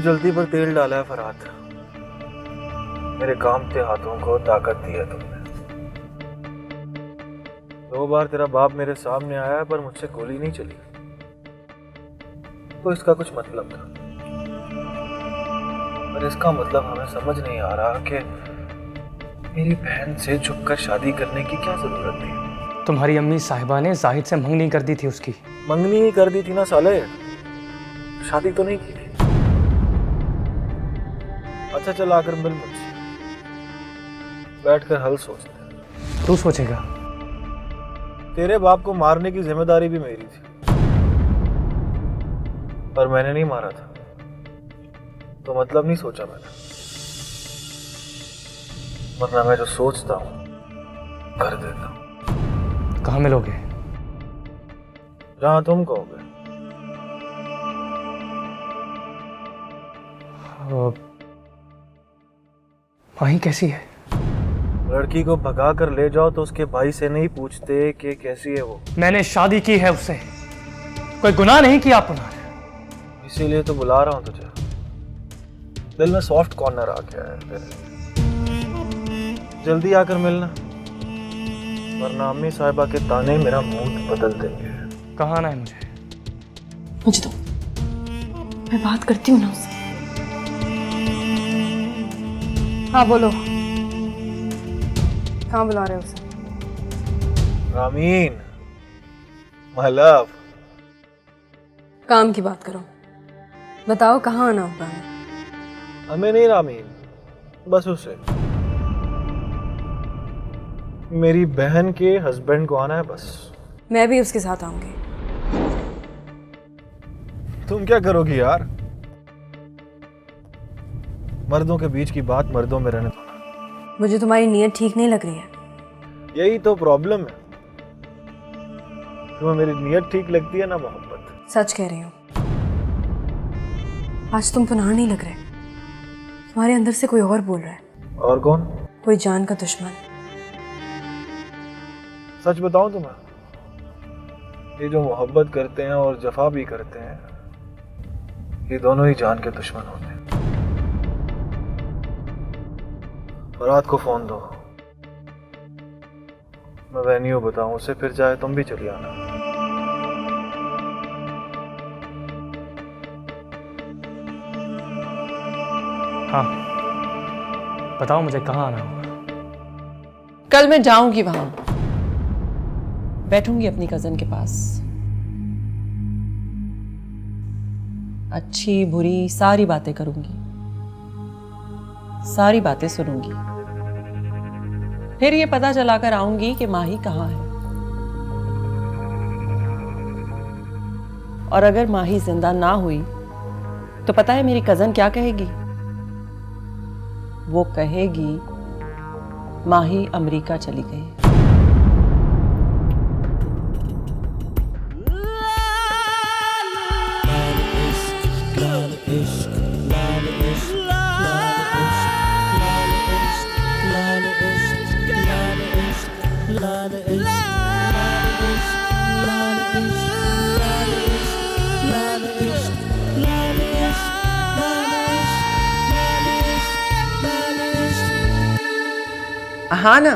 तूने जल्दी पर तेल डाला है फरहाद। मेरे कांपते हाथों को ताकत दी है तुमने। 2 बार तेरा बाप मेरे सामने आया है पर मुझसे गोली नहीं चली, तो इसका कुछ मतलब था। पर इसका मतलब हमें समझ नहीं आ रहा कि मेरी बहन से छुपकर शादी करने की क्या जरूरत थी। तुम्हारी अम्मी साहिबा ने जाहिद से मंगनी कर दी थी उसकी। मंगनी ही कर दी थी ना साले, शादी तो नहीं की थी। अच्छा चल आकर मिल मुझसे, बैठकर हल सोचते हैं। तू सोचेगा? तेरे बाप को मारने की जिम्मेदारी भी मेरी थी, पर मैंने नहीं मारा था, तो मतलब नहीं सोचा मैंने। वरना मैं जो सोचता हूं कर देता हूं। कहाँ मिलोगे? जहां तुम कहोगे। माही कैसी है? लड़की को भगा कर ले जाओ तो उसके भाई से नहीं पूछते कि कैसी है वो। मैंने शादी की है उससे, कोई गुनाह नहीं किया आपने। इसीलिए तो बुला रहा हूं तुझे। दिल में सॉफ्ट कॉर्नर आ गया है तेरे लिए। जल्दी आकर मिलना, वरना अम्मी साहिबा के ताने मेरा मूड बदल देंगे। कहाँ आना है मुझे? मुझे तो मैं बात करती हूँ ना उससे। हाँ बोलो, कहाँ बुला रहे हो उसे? Ramin, my love. काम की बात करो, बताओ कहाँ आना होगा? हमें नहीं रामीन, बस उसे। मेरी बहन के हस्बैंड को आना है बस। मैं भी उसके साथ आऊंगी। तुम क्या करोगी यार? मर्दों के बीच की बात मर्दों में रहने दो। मुझे तुम्हारी नीयत ठीक नहीं लग रही है। यही तो प्रॉब्लम है, तुम्हें मेरी नीयत ठीक लगती है ना मोहब्बत। सच कह रही हूँ, आज तुम पुनः नहीं लग रहे। तुम्हारे अंदर से कोई और बोल रहा है। और कौन? कोई जान का दुश्मन। सच बताऊं तुम्हें, ये जो मोहब्बत करते हैं और जफा भी करते हैं, ये दोनों ही जान के दुश्मन होते हैं। फरहाद को फोन दो, मैं वेन्यू बताऊं उसे, फिर चाहे तुम भी चली आना। हाँ बताओ मुझे कहाँ आना होगा? कल मैं जाऊंगी वहां, बैठूंगी अपनी कजन के पास, अच्छी बुरी सारी बातें करूंगी, सारी बातें सुनूंगी। फिर ये पता चलाकर आऊंगी कि माही कहाँ है। और अगर माही जिंदा ना हुई तो पता है मेरी कजन क्या कहेगी? वो कहेगी माही अमेरिका चली गई। हाँ ना,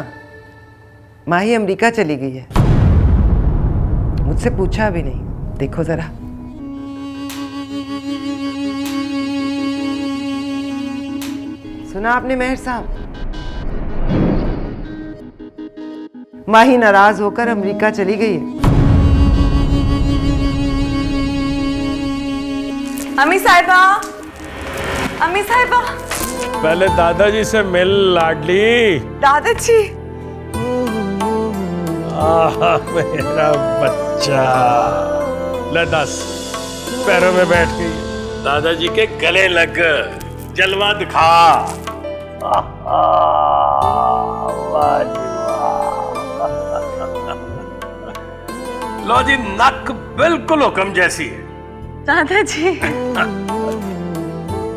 माही अमेरिका चली गई है। मुझसे पूछा भी नहीं। देखो जरा। सुना आपने मेहर साहब? माही नाराज होकर अमेरिका चली गई है। अम्मी साहिबा, अम्मी साहिबा। पहले दादाजी से मिल लाडली। दादाजी। मेरा बच्चा। ले दस, पैरों में बैठ गई। दादाजी के गले लग, जलवा दिखा। लो जी, नक बिल्कुल हुक्म जैसी है। दादाजी।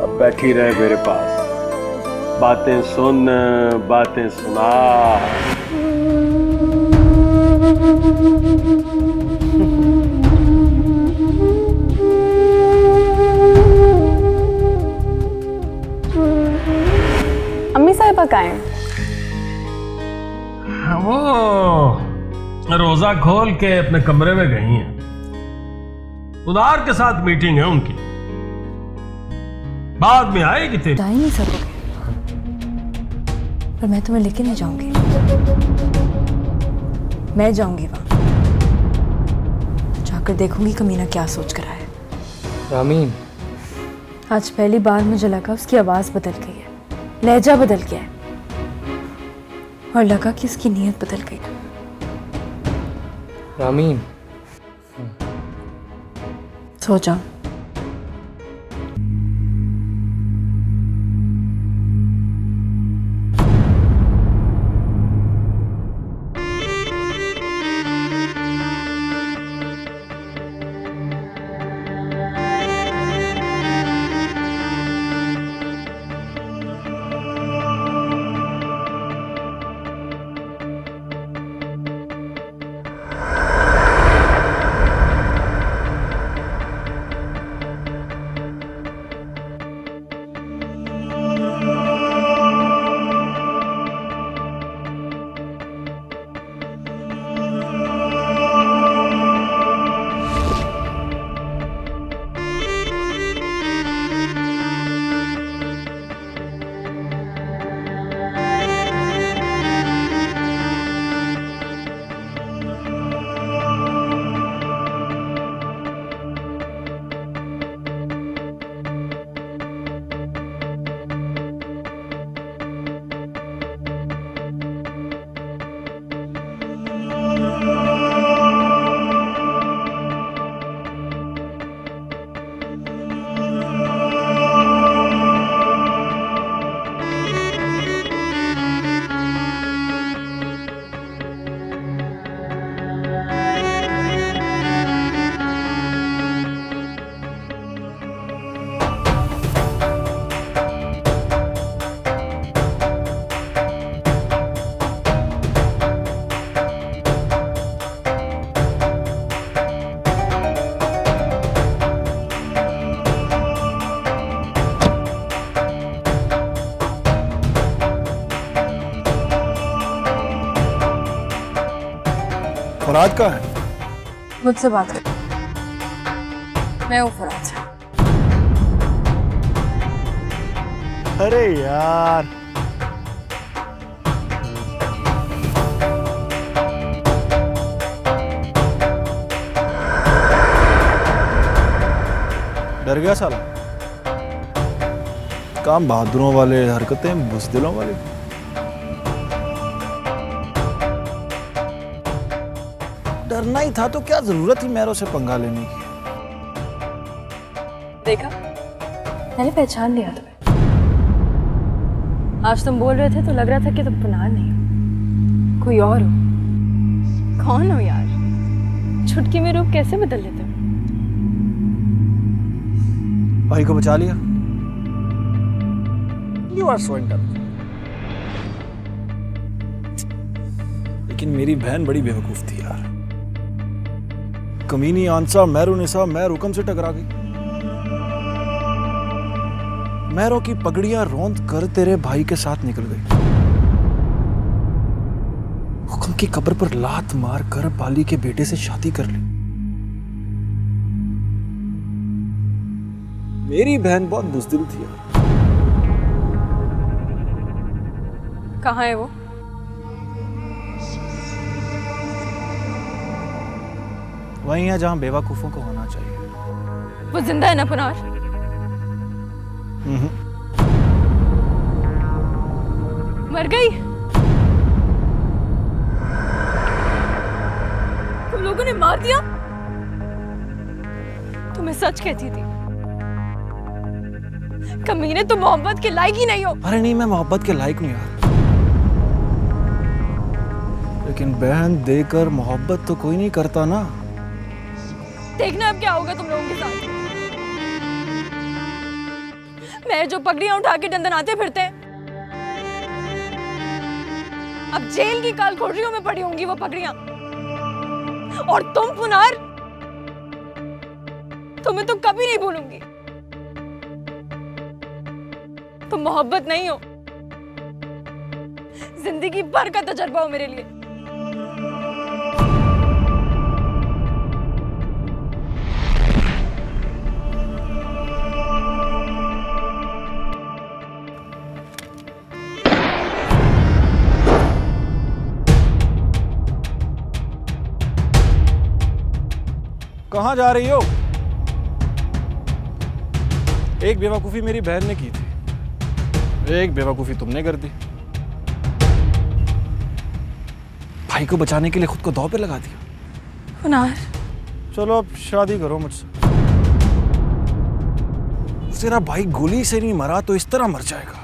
अब बैठी रहे मेरे पास, बातें सुन, बातें सुना। मम्मी साहिबा कहाँ हैं? वो रोजा खोल के अपने कमरे में गई हैं। उदार के साथ मीटिंग है उनकी, बाद में आएगी तेरी। जा ही नहीं सकोगे, पर मैं तुम्हें लेके नहीं जाऊंगी। मैं जाऊंगी वहां, जाकर देखूंगी कमीना क्या सोच कर आया है। रामीन, आज पहली बार मुझे लगा उसकी आवाज बदल गई है, लहजा बदल गया है, और लगा कि उसकी नीयत बदल गई है। रामीन, सो जाओ। फराज का है? मुझसे बात कर, मैं हूँ फराज। अरे यार, डर गया साला। काम बहादुरों वाले, हरकतें बुज़दिलों वाली। डरना ही था तो क्या जरूरत थी मैरों से पंगा लेने की। देखा, मैंने पहचान लिया तुम्हें। आज तुम बोल रहे थे तो लग रहा था कि तुम पुनार नहीं हो, कोई और हो। कौन हो यार? छुटकी में रूप कैसे बदल लेते हो? भाई को बचा लिया। You are so intelligent. लेकिन मेरी बहन बड़ी बेवकूफ थी यार। कमीनी आंसा मैरुनिसा मैर हुक्म से टकरा गई। मैरों की पगड़ियां रौंद कर तेरे भाई के साथ निकल गई। हुक्म की कब्र पर लात मार कर बाली के बेटे से शादी कर ली। मेरी बहन बहुत बुज़दिल थी यार। कहाँ है वो? वहीं है जहां बेवकूफों को होना चाहिए। वो जिंदा है ना पुनार? मर गई? तुम लोगों ने मार दिया? तो मैं सच कहती थी, कमीने तुम मोहब्बत के लायक ही नहीं हो। अरे नहीं, मैं मोहब्बत के लायक नहीं यार, लेकिन बहन देकर मोहब्बत तो कोई नहीं करता ना। देखना अब क्या होगा तुम लोगों के साथ। मैं जो पगड़ियां उठा के दंदनाते फिरते हैं, अब जेल की काल कोठरियों में पड़ी होंगी वो पगड़ियां। और तुम पुनार, तुम्हें तो कभी नहीं भूलूंगी। तुम मोहब्बत नहीं हो, जिंदगी भर का तजर्बा हो मेरे लिए। कहाँ जा रही हो? एक बेवकूफी मेरी बहन ने की थी, एक बेवकूफी तुमने कर दी। भाई को बचाने के लिए खुद को दांव पे लगा दिया। हुनार, चलो अब शादी करो मुझसे। तेरा भाई गोली से नहीं मरा तो इस तरह मर जाएगा।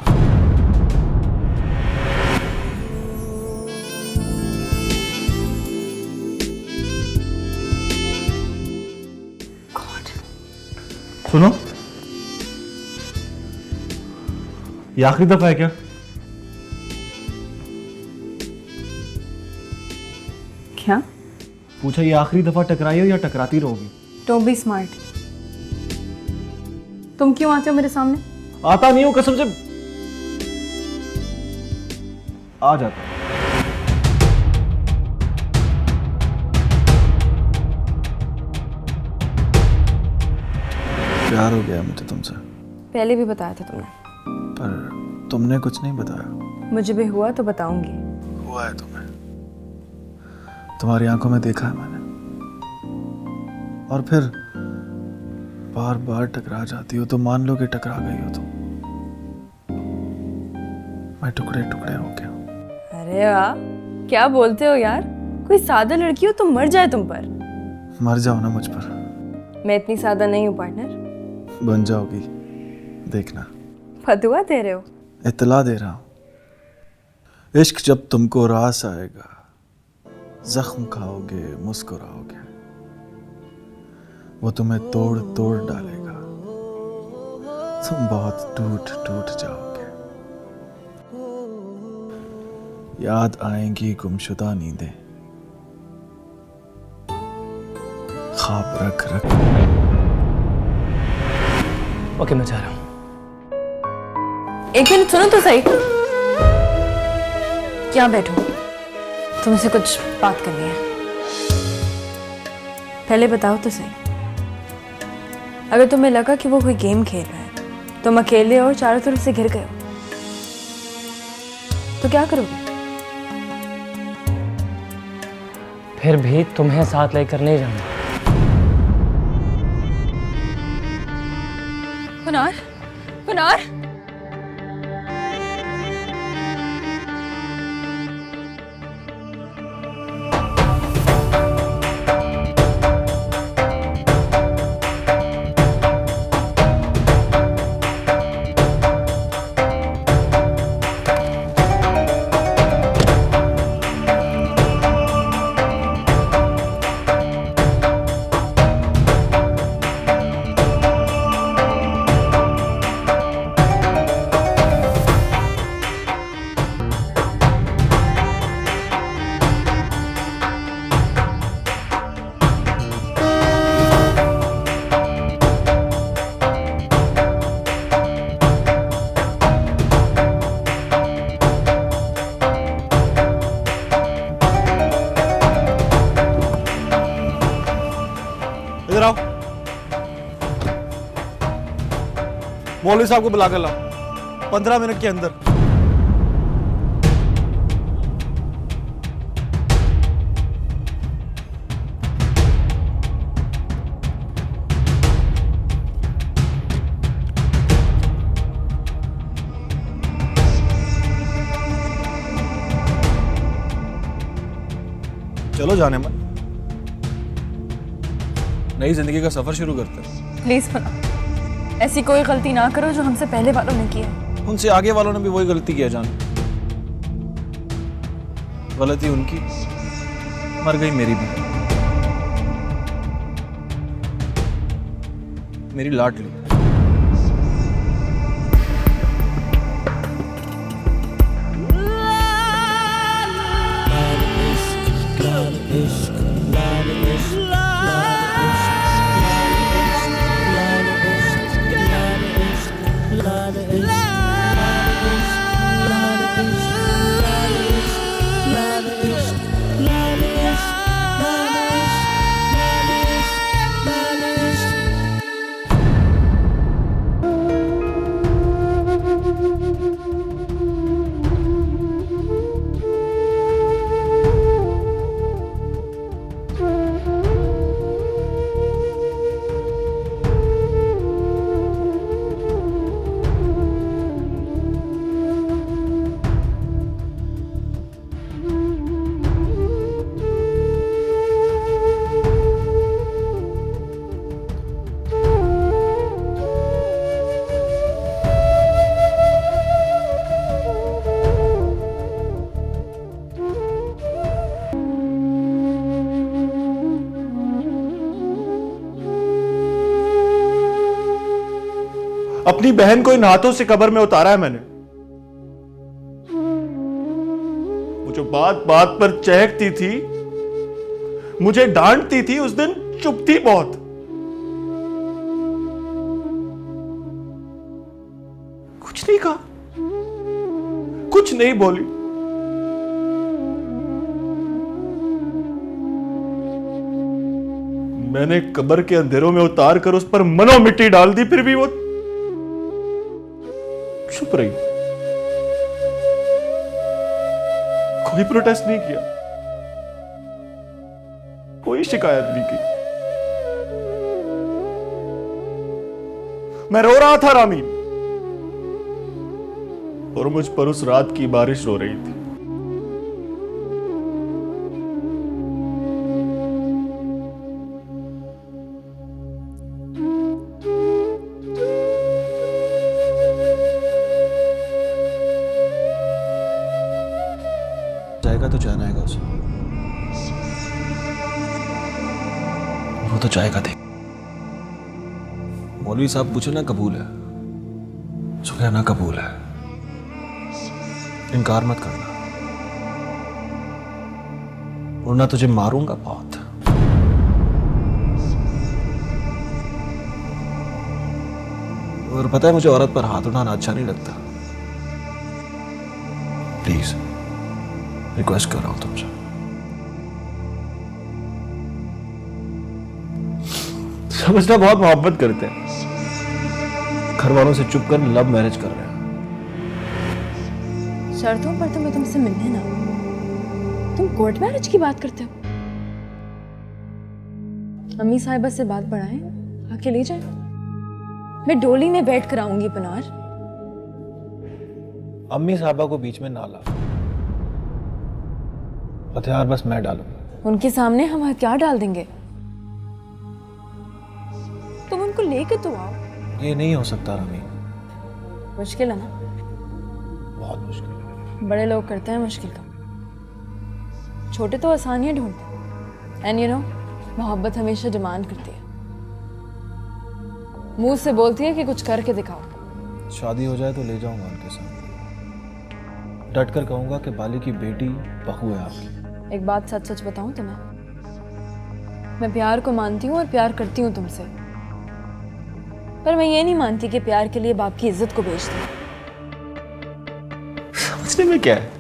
सुनो, ये आखिरी दफा है क्या? क्या? पूछा ये आखिरी दफा टकराई हो या टकराती रहोगी? Don't be smart. तुम क्यों आते हो मेरे सामने? आता नहीं हूं, कसम से आ जाता हूं। प्यार हो गया मुझे तुमसे, पहले भी बताया था तुमने। पर तुमने कुछ नहीं बताया। मुझे भी हुआ तो बताऊंगी। हुआ है तुम्हें, तुम्हारी आंखों में देखा है मैंने। और फिर बार बार टकरा जाती हो तो मान लो कि टकरा गई हो तुम। मैं टुकड़े टुकड़े हो गया। अरे वाह, क्या बोलते हो यार? कोई सादा लड़की हो तो मर जाए तुम पर। मर जाओ ना मुझ पर। मैं इतनी सादा नहीं हूँ पार्टनर। बन जाओगी, देखना। फतुआ दे रहे हो? इत्तला दे रहा हूं। इश्क जब तुमको रास आएगा, जख्म खाओगे, मुस्कुराओगे, वो तुम्हें तोड़ तोड़ डालेगा, तुम बहुत टूट टूट जाओगे। याद आएंगी गुमशुदा नींदें, ख्वाब रख रख। ओके, मैं जा रहा हूं। एक मिनट सुनो तो सही। क्या बैठो, तुमसे कुछ बात करनी है। पहले बताओ तो सही, अगर तुम्हें लगा कि वो कोई गेम खेल रहा है, तुम अकेले और चारों तरफ से घिर गए हो, तो क्या करोगे? फिर भी तुम्हें साथ लेकर नहीं जाऊंगा। हुनार, हुनार, इधर आओ। मौलवी साहब को बुला कर लाओ 15 मिनट के अंदर। चलो जाने मन, नई जिंदगी का सफर शुरू करते हैं। प्लीज हुनार, ऐसी कोई गलती ना करो जो हमसे पहले वालों ने की है। उनसे आगे वालों ने भी वही गलती किया जान। गलती उनकी, मर गई मेरी भी। मेरी लाडली। अपनी बहन को इन हाथों से कब्र में उतारा है मैंने। वो जो बात बात पर चहकती थी, मुझे डांटती थी, उस दिन चुप थी बहुत। कुछ नहीं कहा, कुछ नहीं बोली। मैंने कब्र के अंधेरों में उतार कर उस पर मनो मिट्टी डाल दी, फिर भी वो चुप रही। कोई प्रोटेस्ट नहीं किया, कोई शिकायत नहीं की। मैं रो रहा था रामीन, और मुझ पर उस रात की बारिश रो रही थी। जाएगा तो जाना आएगा उसे, वो तो जाएगा। देख, मौलवी साहब पूछे ना कबूल है, सो कहना कबूल है, इनकार मत करना, वरना तुझे मारूंगा बहुत। और पता है मुझे औरत पर हाथ उठाना अच्छा नहीं लगता। प्लीज रिक्वेस्ट कर रहा हूं तुमसे। समझना बहुत मोहब्बत करते हैं, घर वालों से चुप कर लव मैरिज कर रहे हैं। शर्तों पर तो मैं तुमसे मिलने ना, तुम कोर्ट मैरिज की बात करते हो। अम्मी साहिबा से बात बढ़ाएं, आके ले जाए। मैं डोली में बैठ कर आऊंगी पनार। अम्मी साहबा को बीच में ना ला, हथियार बस मैं डालूंगा। उनके सामने हम हथियार डाल देंगे, तुम उनको लेकर तो आओ। ये नहीं हो सकता रामी, मुश्किल है ना? बहुत मुश्किल है। बड़े लोग करते हैं मुश्किल का, छोटे तो आसानियां ढूंढते हैं। एंड यू नो, मोहब्बत हमेशा डिमांड करती है, मुंह से बोलती है कि कुछ करके दिखाओ। शादी हो जाए तो ले जाऊंगा उनके साथ, डट कर कहूंगा कि बाली की बेटी बहू है आपकी। एक बात सच सच बताऊं तुम्हें, मैं प्यार को मानती हूँ और प्यार करती हूँ तुमसे, पर मैं ये नहीं मानती कि प्यार के लिए बाप की इज्जत को बेच दूं। समझने में क्या है?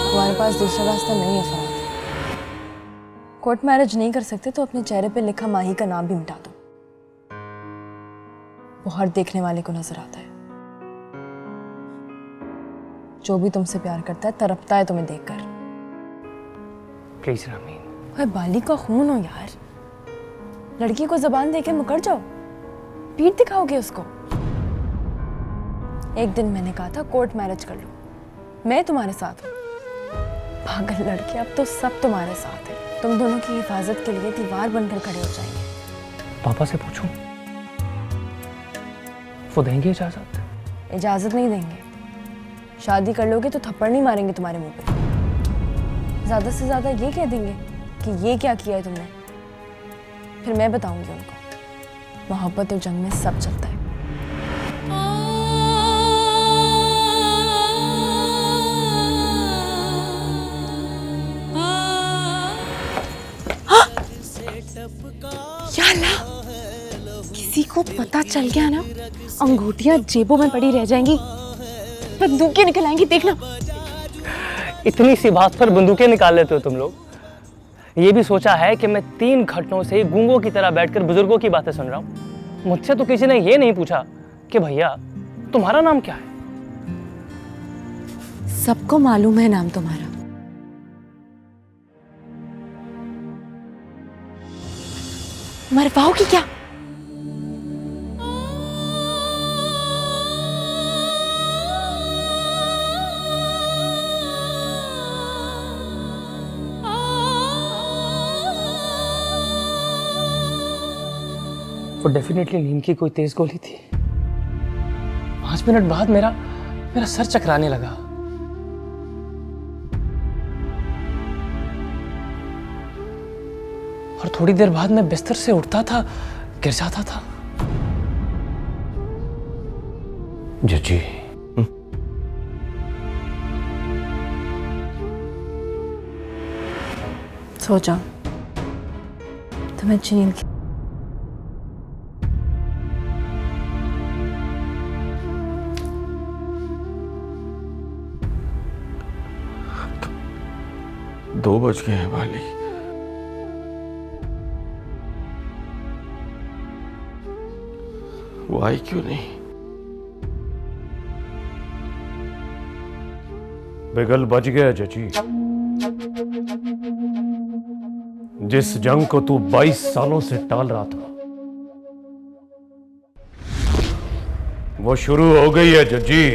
तुम्हारे पास दूसरा रास्ता नहीं है फराद। कोर्ट मैरिज नहीं कर सकते तो अपने चेहरे पे लिखा माही का नाम भी मिटा दो, वो हर देखने वाले को नजर आता है। जो भी तुमसे प्यार करता है तड़पता है तुम्हें देखकर। प्लीज रामीन, भाई बाली का खून हो यार, लड़की को जबान देके मुकर जाओ, पीठ दिखाओगे उसको। एक दिन मैंने कहा था कोर्ट मैरिज कर लो, मैं तुम्हारे साथ हूँ। पागल लड़के, अब तो सब तुम्हारे साथ है। तुम दोनों की हिफाजत के लिए दीवार बनकर खड़े हो जाएंगे। पापा से पूछूं, वो देंगे इजाजत? इजाजत नहीं देंगे। शादी कर लोगे तो थप्पड़ नहीं मारेंगे तुम्हारे मुंह पे, ज्यादा से ज्यादा ये कह देंगे कि ये क्या किया है तुमने। फिर मैं बताऊंगी उनको, मोहब्बत और जंग में सब चलता है। किसी को पता चल गया ना, अंगूठियां जेबों में पड़ी रह जाएंगी, बंदूकें निकल आएंगी, देखना। इतनी सी बात पर बंदूकें निकाल लेते हो तुम लोग। ये भी सोचा है कि मैं 3 घंटों से गूंगों की तरह बैठकर बुजुर्गों की बातें सुन रहा हूँ। मुझसे तो किसी ने ये नहीं पूछा कि भैया तुम्हारा नाम क्या है। सबको मालूम है नाम तुम्हारा। मरवाओगी क्या? वो डेफिनेटली नींद की कोई तेज गोली थी। 5 मिनट बाद मेरा सर चकराने लगा। और थोड़ी देर बाद मैं बिस्तर से उठता था, गिर जाता था। जजी, सो जाओ, तुम्हें अच्छी नींद की। दो बज गए हैं वाली। वो आई क्यों नहीं? बिगल बज गया जजी। जिस जंग को तू 22 सालों से टाल रहा था वो शुरू हो गई है जजी।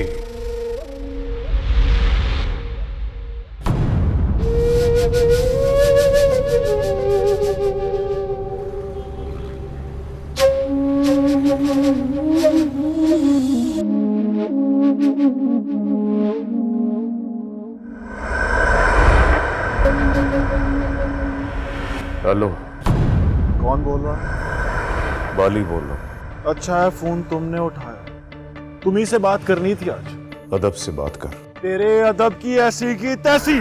हेलो, कौन बोल रहा? बाली बोल रहा हूं। अच्छा है फोन तुमने उठाया, तुम्ही से बात करनी थी आज। अदब से बात कर। तेरे अदब की ऐसी की तैसी।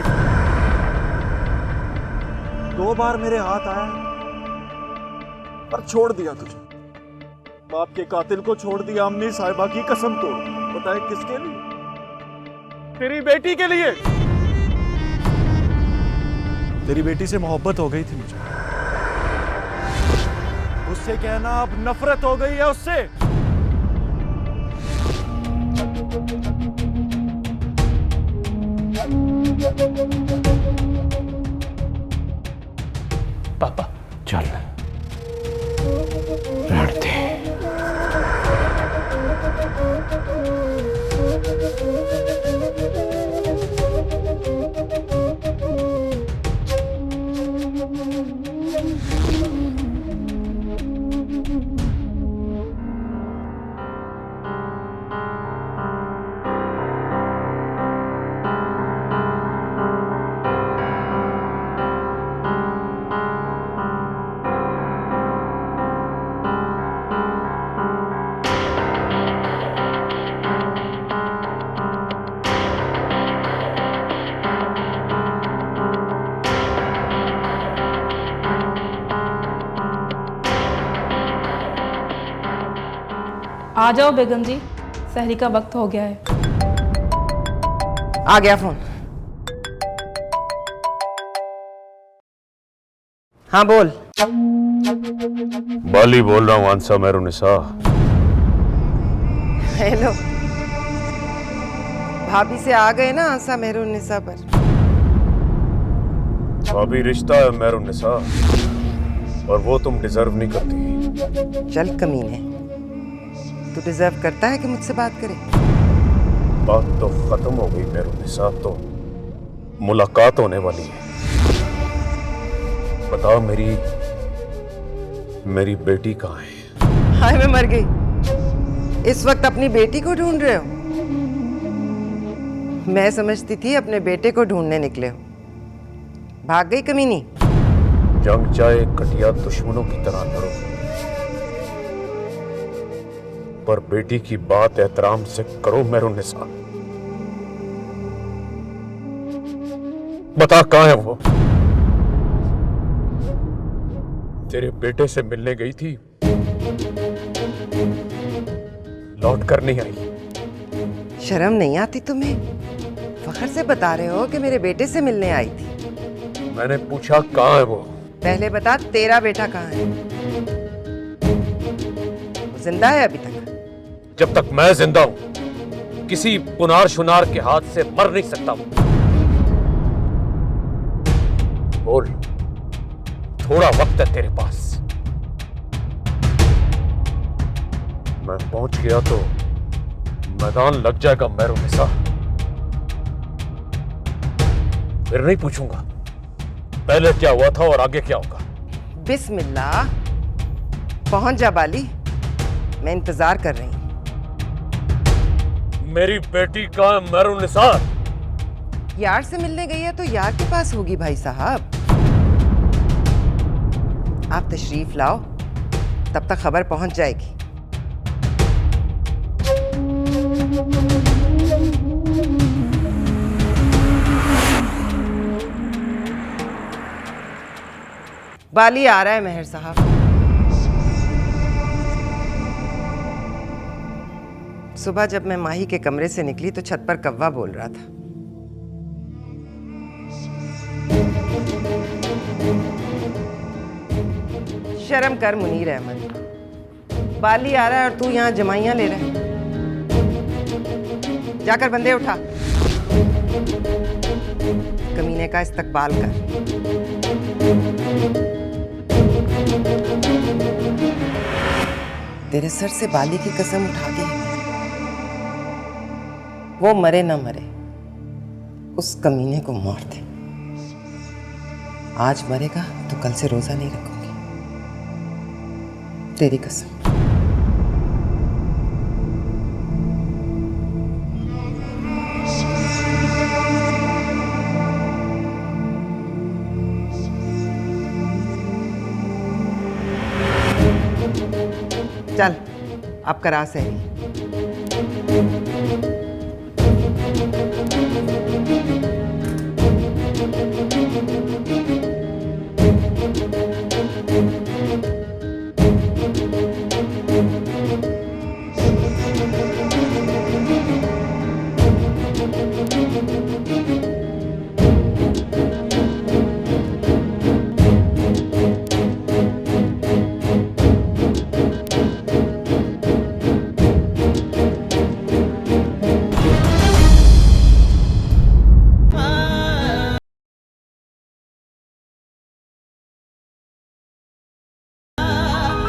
2 बार मेरे हाथ आया पर छोड़ दिया तुझे। बाप के कातिल को छोड़ दिया, अम्मी साहिबा की कसम तोड़। पता है किसके लिए? तेरी बेटी के लिए। तेरी बेटी से मोहब्बत हो गई थी मुझे, उससे कहना अब नफरत हो गई है उससे। पापा चल लड़ते। आ जाओ बेगम जी, सहरी का वक्त हो गया है। आ गया फोन। हाँ बोल। बाली बोल रहा हूं। आंसा मेहरुनिसा। हेलो, भाभी से आ गए ना आंसा मेहरुनिसा पर। भाभी रिश्ता है मेहरुनिसा, और वो तुम डिजर्व नहीं करती। चल कमीने, तू डिजर्व करता है कि मुझसे बात करे? बात तो खत्म हो गई मेहरुनिसा, तो मुलाकात होने वाली है। बताओ मेरी बेटी कहाँ है? हाय मैं मर गई। इस वक्त अपनी बेटी को ढूंढ रहे हो? मैं समझती थी अपने बेटे को ढूंढने निकले हो। भाग गई कमीनी। जंग चाहे कटिया दुश्मनों की तरह लड़ो, पर बेटी की बात एहतराम से करो मेहरुनिसा। बता कहाँ है वो? तेरे बेटे से मिलने गई थी, लौट कर नहीं आई। शर्म नहीं आती तुम्हें? फखर से बता रहे हो कि मेरे बेटे से मिलने आई थी। मैंने पूछा कहाँ है वो? पहले बता तेरा बेटा कहाँ है? वो जिंदा है अभी तक? जब तक मैं जिंदा हूं किसी पुनार शुनार के हाथ से मर नहीं सकता। बोल, थोड़ा वक्त है तेरे पास। मैं पहुंच गया तो मैदान लग जाएगा मेहरुनिसा। फिर नहीं पूछूंगा पहले क्या हुआ था और आगे क्या होगा। बिस्मिल्लाह, पहुंच जा बाली। मैं इंतजार कर रही हूँ। मेरी बेटी का मेहरुन निसार यार से मिलने गई है तो यार के पास होगी भाई साहब। आप तशरीफ लाओ, तब तक खबर पहुंच जाएगी। बाली आ रहा है मेहर साहब। सुबह जब मैं माही के कमरे से निकली तो छत पर कौवा बोल रहा था। शर्म कर मुनीर अहमद, बाली आ रहा है और तू यहाँ जमाइयाँ ले रहा है। जाकर बंदे उठा, कमीने का इस्तकबाल कर। तेरे सर से बाली की कसम उठा दी है। वो मरे ना मरे, उस कमीने को मार दे। आज मरेगा तो कल से रोजा नहीं रखूंगी, तेरी कसम। चल अब करा से